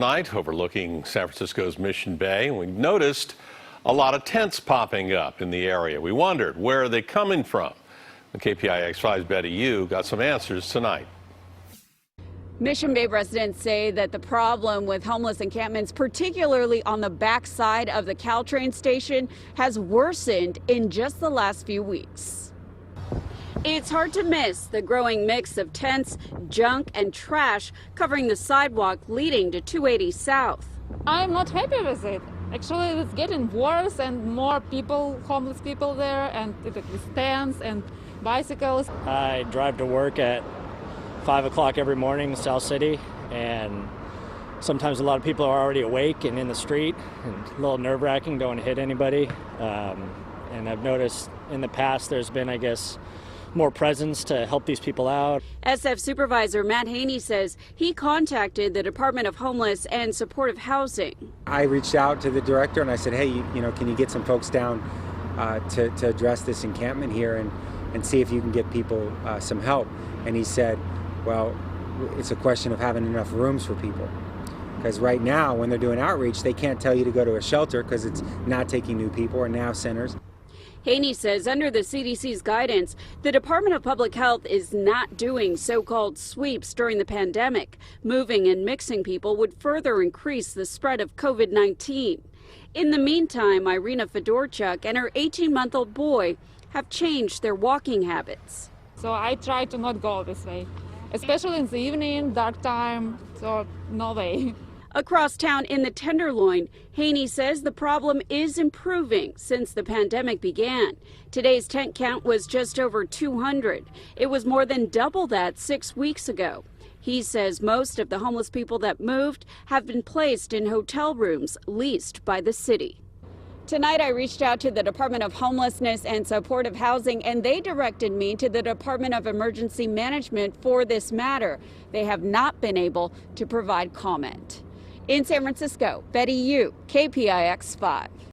Night overlooking San Francisco's Mission Bay, and we noticed a lot of tents popping up in the area. We wondered, where are they coming from? The KPIX5's Betty Yu got some answers tonight. Mission Bay residents say that the problem with homeless encampments, particularly on the backside of the Caltrain station, has worsened in just the last few weeks. It's hard to miss the growing mix of tents, junk, and trash covering the sidewalk leading to 280 South. I'm not happy with it. Actually, it's getting worse and more people, homeless people there, and with tents and bicycles. I drive to work at 5 o'clock every morning in South City, and sometimes a lot of people are already awake and in the street, and a little nerve-wracking, don't want to hit anybody. And I've noticed in the past there's been, I guess, more presence to help these people out. SF Supervisor Matt Haney says he contacted the Department of Homeless and Supportive Housing. I reached out to the director and I said, hey, you know, can you get some folks down to address this encampment here and see if you can get people some help? And he said, well, it's a question of having enough rooms for people. Because right now, when they're doing outreach, they can't tell you to go to a shelter because it's not taking new people or now centers. Haney says under the CDC's guidance, the Department of Public Health is not doing so-called sweeps during the pandemic. Moving and mixing people would further increase the spread of COVID-19. In the meantime, Iryna Fedorchuk and her 18-month-old boy have changed their walking habits. So I try to not go this way, especially in the evening, dark time, so no way. Across town in the Tenderloin, Haney says the problem is improving since the pandemic began. Today's tent count was just over 200. It was more than double that 6 weeks ago. He says most of the homeless people that moved have been placed in hotel rooms leased by the city. Tonight I reached out to the Department of Homelessness and Supportive Housing, and they directed me to the Department of Emergency Management for this matter. They have not been able to provide comment. In San Francisco, Betty Yu, KPIX 5.